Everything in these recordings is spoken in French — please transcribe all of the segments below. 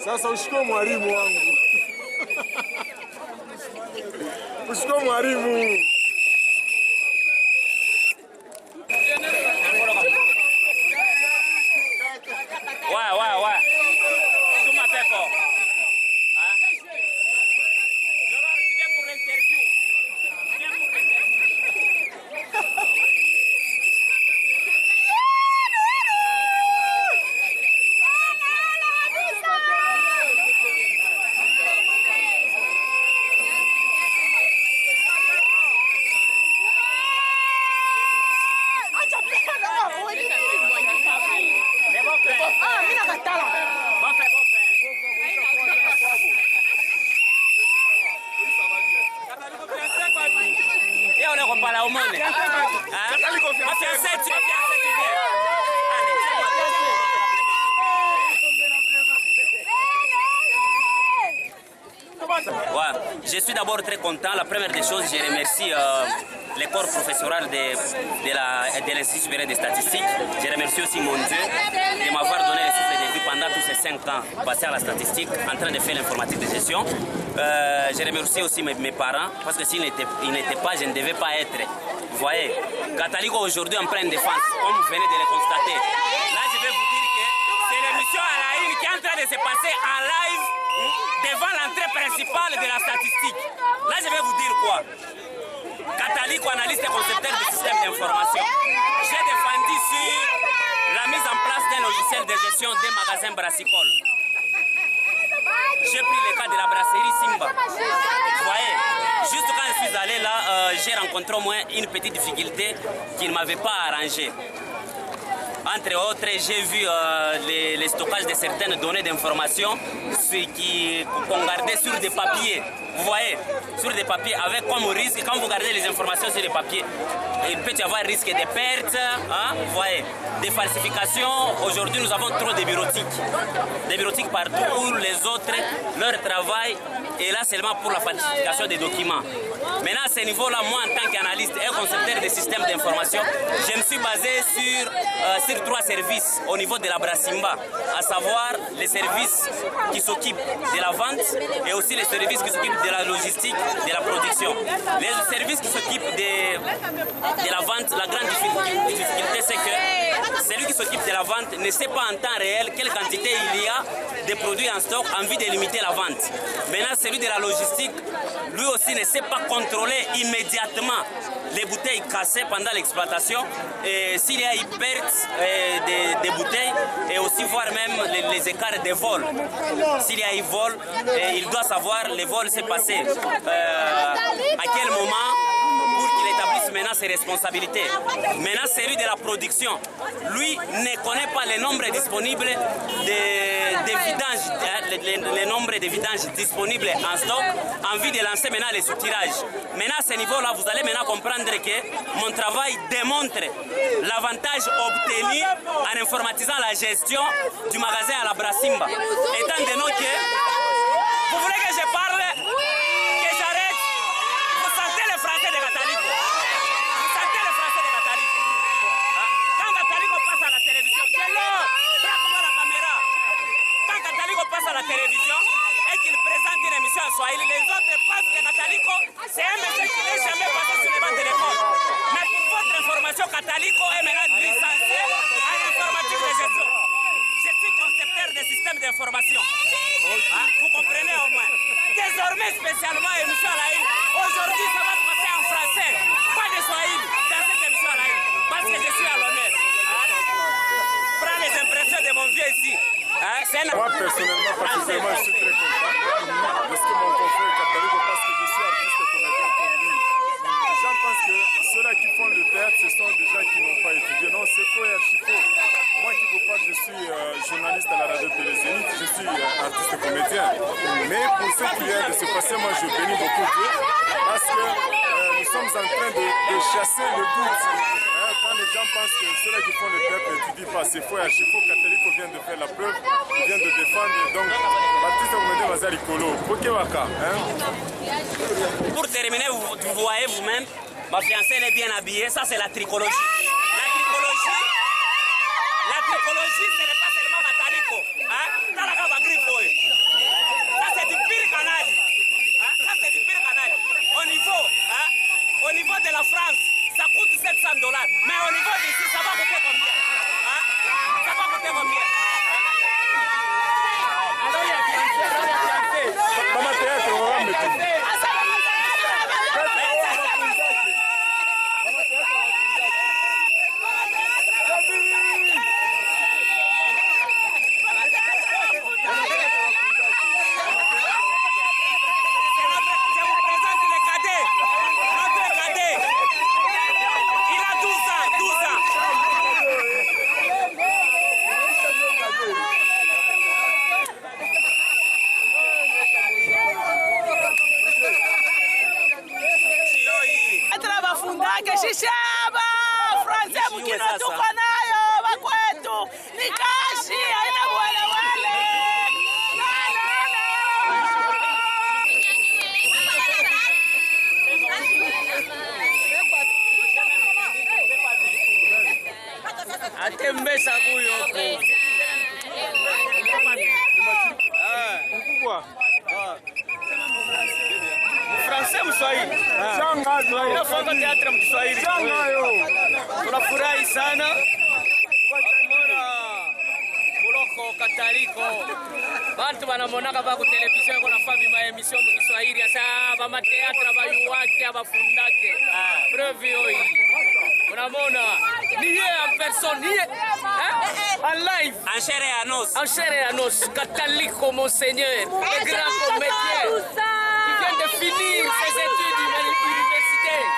Sasa ushike mwalimu wangu. Ushike mwalimu. Ouais. Tuma pepo. Je suis d'abord très content. La première des choses, je remercie les corps professoral de l'Institut supérieur des statistiques. Je remercie aussi mon Dieu de m'avoir donné le souffle de vie pendant tous ces 5 ans passés à la statistique, en train de faire l'informatique de gestion. Je remercie aussi mes parents, parce que s'ils n'étaient pas, je ne devais pas être. Vous voyez, Catalico aujourd'hui en pleine défense, comme vous venez de le constater. Là, je vais vous dire que c'est l'émission à la une qui est en train de se passer en live devant l'entrée principale de la statistique. Là, je vais vous dire quoi. Catalico, analyste et concepteur du système d'information. J'ai défendu sur la mise en place d'un logiciel de gestion des magasins brassicoles. J'ai pris le cas de la brasserie Simba. Vous voyez, juste quand je suis allé là, j'ai rencontré au moins une petite difficulté qui ne m'avait pas arrangé. Entre autres, j'ai vu les stockages de certaines données d'information qu'on gardait sur des papiers. Vous voyez, sur des papiers avec comme risque, quand vous gardez les informations sur des papiers, il peut y avoir risque de pertes, hein, vous voyez, des falsifications. Aujourd'hui, nous avons trop de bureautiques. Des bureautiques partout où les autres, leur travail est là seulement pour la falsification des documents. Maintenant, à ce niveau-là, moi, en tant qu'analyste et concepteur des systèmes d'information, je me suis basé sur 3 services au niveau de la Brassimba, à savoir les services qui s'occupent de la vente et aussi les services qui s'occupent de la logistique, de la production. Les services qui s'occupent de la vente, la grande difficulté, c'est que celui qui s'occupe de la vente ne sait pas en temps réel quelle quantité il y a de produits en stock en vue de limiter la vente. Maintenant, celui de la logistique, lui aussi ne sait pas contrôler immédiatement les bouteilles cassées pendant l'exploitation et s'il y a une perte des bouteilles et aussi voir même les écarts des vols. S'il y a un vol, il doit savoir le vol s'est passé à quel moment pour qu'il établisse maintenant ses responsabilités. Maintenant, celui de la production, lui ne connaît pas le nombre disponible de vidanges, le nombre de vidanges disponibles en stock en vue de lancer maintenant les sous-tirages. Maintenant, à ce niveau-là, vous allez maintenant comprendre que mon travail démontre l'avantage obtenu en informatisant la gestion du magasin à la Brassimba. Étant donné que vous voulez que je parle, que j'arrête, vous sentez le français de Catalico. Vous sentez le français de Catalico. Quand Catalico passe à la télévision, braque-moi la caméra. Quand Catalico passe à la télévision et qu'il présente une émission à Swahili, les autres pensent que Catalico, c'est un monsieur qui n'est jamais passé sur les bancs de l'école. Mais pour votre information, Catalico est maintenant licencié en informatique de gestion. Je suis concepteur des systèmes d'information. Vous comprenez au moins. Désormais, spécialement, émission à la une. Aujourd'hui, ça va se passer en français. Pas de Swahili dans cette émission à la une. Parce que je suis à l'honneur. Prends les impressions de mon vieux ici. Moi, personnellement, particulièrement, je suis très content de ce que mon confrère Catalico, parce que je suis artiste et comédien comme lui. Les gens pensent que ceux-là qui font le théâtre, ce sont des gens qui n'ont pas étudié. Non, c'est faux et archi faux. Moi qui vous parle, je suis journaliste à la radio-télé Zénith, je suis artiste et comédien. Mais pour ce qui vient de se passer, moi je bénis beaucoup Dieu, parce que nous sommes en train de chasser le doute. Quand les gens pensent que ceux-là qui font le théâtre n'étudient pas, c'est faux et archi faux. Catalico vient de faire la preuve, il vient de défendre. Donc, l'artiste et comédien Mazali Kolo, Pokewaka. Pour terminer, vous voyez vous-même, ma fiancée elle est bien habillée, ça c'est la tricologie. La tricologie, ce n'est pas seulement Catalico. Talaka va griffer. Shishaba Franse mkino tuko nayo wakwetu ni kashi haina wale wale. Atembesa kuyo mkubwa Franse Mswahili. Tunafanya teatro Mswahili. Tunafurahi sana. Muloko Kataliko. Bantu banamonaka ba ku television ko nafabi ma emission mu Kiswahili asa ba ma teatro ba yuwake abafundake. Preuve hii. Unamona ni yeye en personne ni en live en chair et en os Kataliko Monseigneur le grand comédien qui vient de finir ses études universitaires.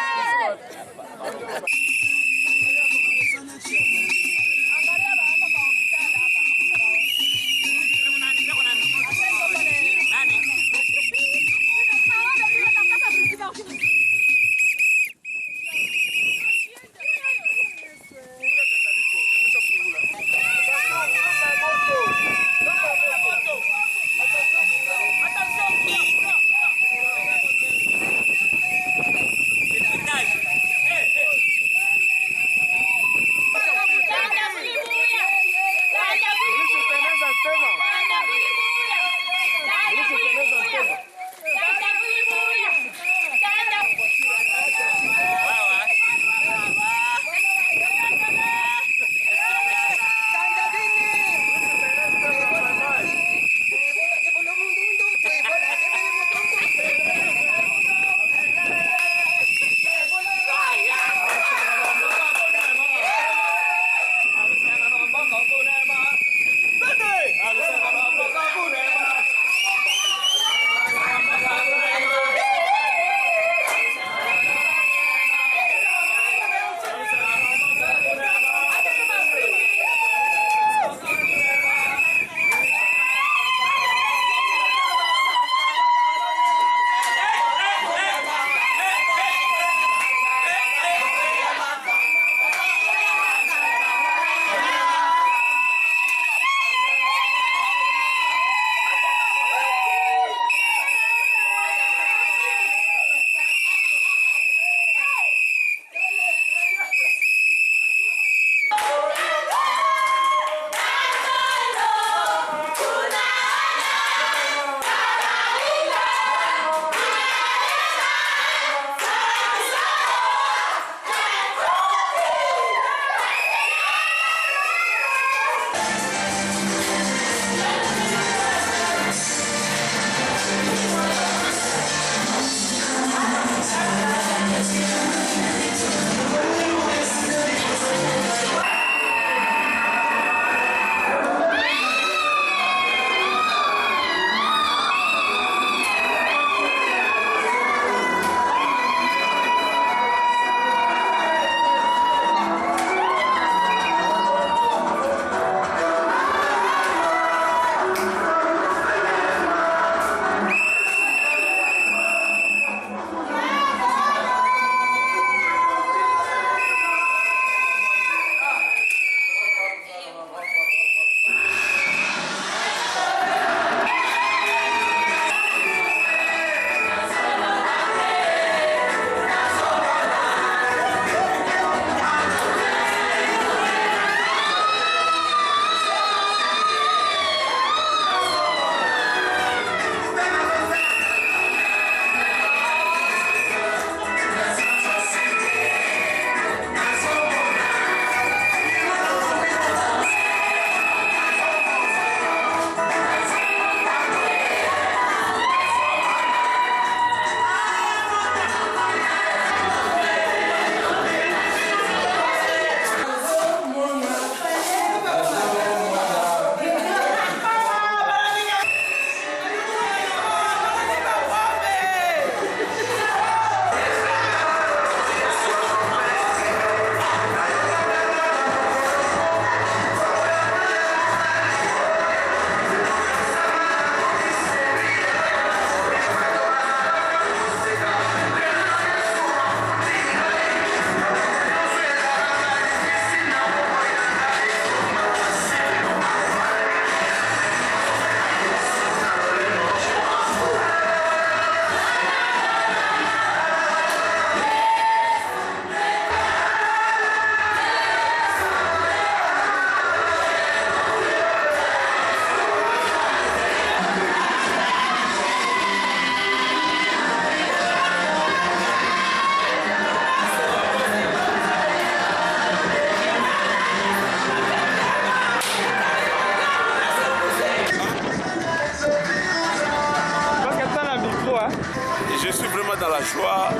joie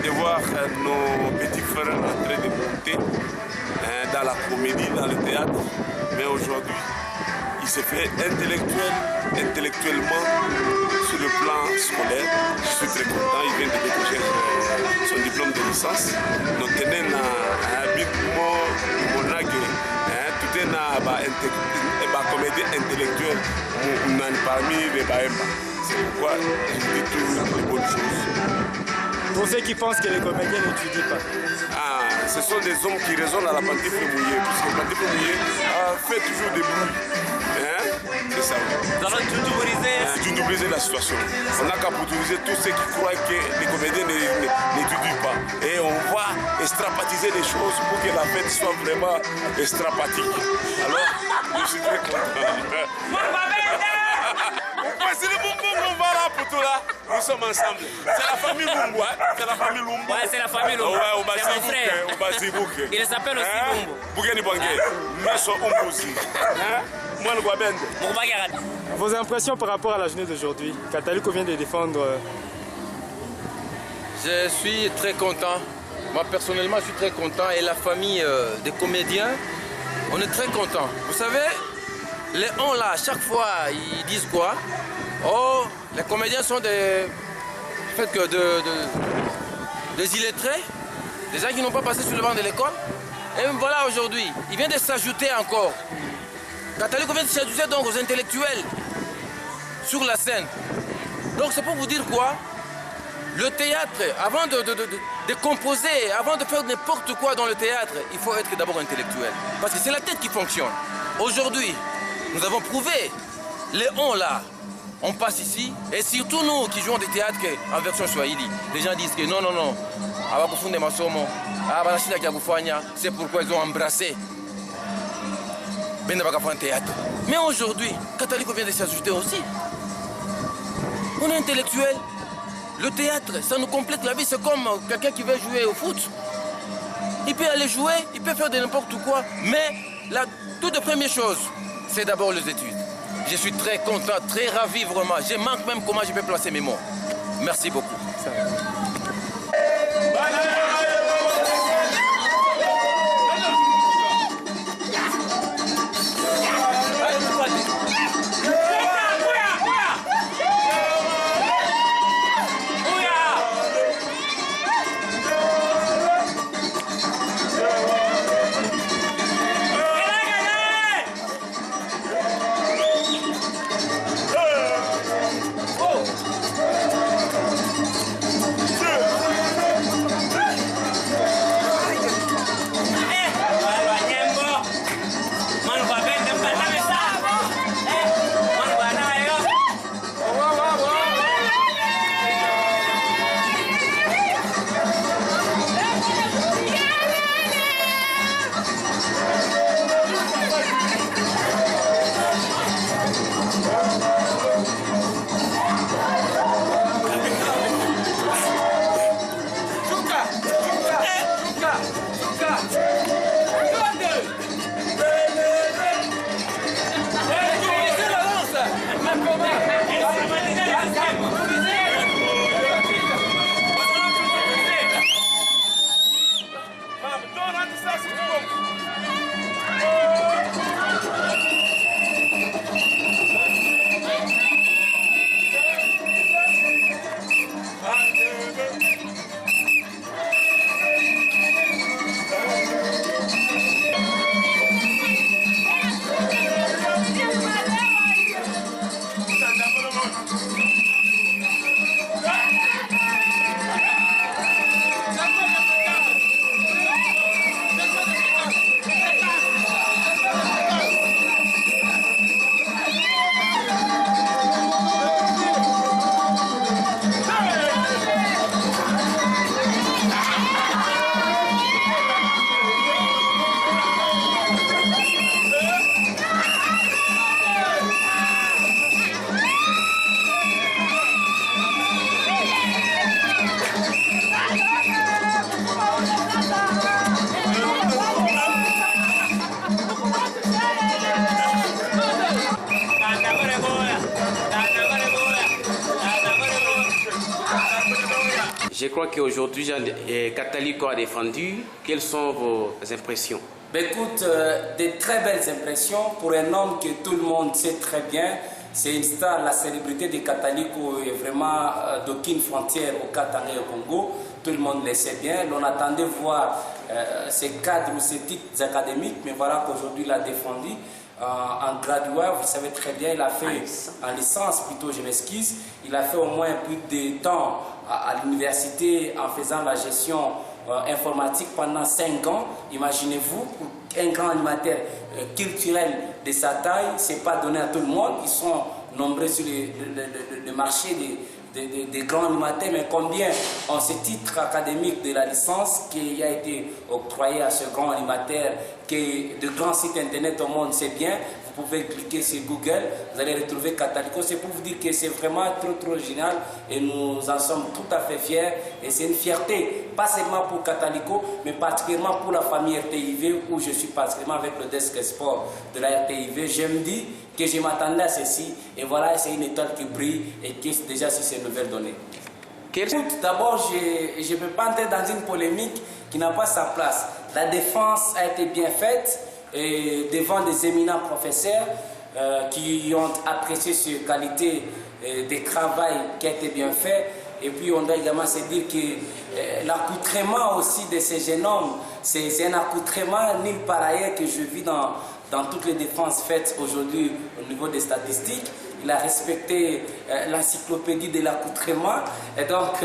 de voir nos petits frères en train de monter dans la comédie, dans le théâtre. Mais aujourd'hui, il s'est fait intellectuellement sur le plan scolaire. Je suis très content, il vient de décocher son diplôme de licence. Nous tenons un big mot, tout est une comédie intellectuelle parmi les Baemba. C'est pourquoi je dis toujours les bonnes choses. Pour ceux qui pensent que les comédiens n'étudient pas. Ce sont des hommes qui raisonnent à la pantifle mouillée, puisque la pantifle mouillée fait toujours des bruits. C'est ça. Nous allons tundubriser la situation. On n'a qu'à utiliser tous ceux qui croient que les comédiens n'étudient pas. Et on va extrapatiser les choses pour que la fête soit vraiment extrapatique. Alors, je suis très content. C'est le bonbon qu'on va là pour tout là. Nous sommes ensemble. C'est la famille Lumbu. C'est la famille Lumbu. Ouais, c'est la famille Lumbu. Ouais, c'est mon frère. Il s'appelle aussi Lumbu. Bugeni Bangé. Meso Umbuzi. Vos impressions par rapport à la journée d'aujourd'hui? Kataliko vient de défendre. Je suis très content. Moi personnellement, je suis très content. Et la famille des comédiens, on est très content. Vous savez, les on là, chaque fois, ils disent quoi? Oh, les comédiens sont des illettrés, des gens qui n'ont pas passé sur le banc de l'école. Et même voilà aujourd'hui, il vient de s'ajouter encore. Kataliko vient de s'ajouter donc aux intellectuels sur la scène. Donc c'est pour vous dire quoi? Le théâtre, avant de composer, avant de faire n'importe quoi dans le théâtre, il faut être d'abord intellectuel. Parce que c'est la tête qui fonctionne. Aujourd'hui, nous avons prouvé, les on là, on passe ici, et surtout nous qui jouons des théâtres en version Swahili, les gens disent que non, c'est pourquoi ils ont embrassé théâtre. Mais aujourd'hui, Kataliko vient de s'ajouter aussi. On est intellectuel. Le théâtre, ça nous complète la vie. C'est comme quelqu'un qui veut jouer au foot. Il peut aller jouer, il peut faire de n'importe quoi. Mais la toute première chose, c'est d'abord les études. Je suis très content, très ravi vraiment. Je manque même comment je peux placer mes mots. Merci beaucoup. Je crois qu'aujourd'hui, Catalico a défendu. Quelles sont vos impressions? Écoute, des très belles impressions pour un homme que tout le monde sait très bien. C'est une star, la célébrité de Catalico est vraiment d'aucune frontière au Katanga et au Congo. Tout le monde le sait bien. On attendait voir ses cadres ou ses titres académiques, mais voilà qu'aujourd'hui il a défendu en graduat. Vous savez très bien, il a fait en licence, plutôt je m'excuse. Il a fait au moins plus de temps à l'université en faisant la gestion informatique pendant 5 ans. Imaginez-vous, pour un grand animateur culturel de sa taille, c'est pas donné à tout le monde. Ils sont nombreux sur le marché des grands animateurs, mais combien ont ce titre académique de la licence qui a été octroyé à ce grand animateur, que de grands sites internet au monde sait bien. Vous pouvez cliquer sur Google, vous allez retrouver Catalico. C'est pour vous dire que c'est vraiment trop génial et nous en sommes tout à fait fiers. Et c'est une fierté, pas seulement pour Catalico, mais particulièrement pour la famille RTIV, où je suis particulièrement avec le desk sport de la RTIV. Je me dis que je m'attendais à ceci, et voilà, c'est une étoile qui brille et qui est déjà sur ces nouvelles données. D'abord, je ne peux pas entrer dans une polémique qui n'a pas sa place. La défense a été bien faite et devant des éminents professeurs qui ont apprécié cette qualité de travail qui a été bien fait. Et puis on doit également se dire que l'accoutrement aussi de ces jeunes hommes, c'est un accoutrement nulle part ailleurs que je vis dans toutes les défenses faites aujourd'hui au niveau des statistiques. Il a respecté l'encyclopédie de l'accoutrement, et donc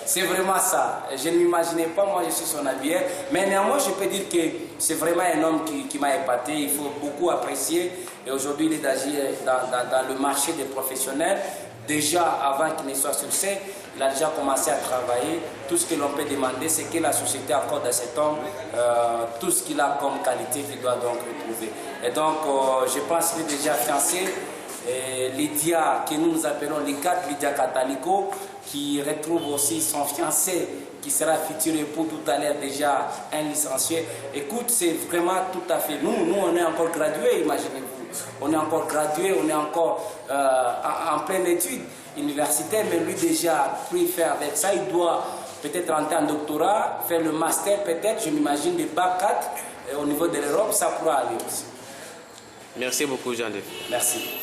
c'est vraiment ça. Je ne m'imaginais pas, moi je suis son habilleur, mais néanmoins je peux dire que c'est vraiment un homme qui m'a épaté. Il faut beaucoup apprécier, et aujourd'hui il est d'agir dans le marché des professionnels. Déjà avant qu'il ne soit sur scène, il a déjà commencé à travailler. Tout ce que l'on peut demander, c'est que la société accorde à cet homme tout ce qu'il a comme qualité qu'il doit donc retrouver. Et donc je pense qu'il est déjà fiancé. Lydia, que nous appelons Likat, Lydia Catalico, qui retrouve aussi son fiancé, qui sera futur époux tout à l'heure, déjà un licencié. Écoute, c'est vraiment tout à fait... Nous on est encore gradués, imaginez-vous. On est encore gradués, on est encore en pleine étude universitaire, mais lui déjà, puis faire avec ça, il doit peut-être entrer en doctorat, faire le master peut-être, je m'imagine, des bac 4, au niveau de l'Europe, ça pourra aller aussi. Merci beaucoup, Jean-Denis. Merci.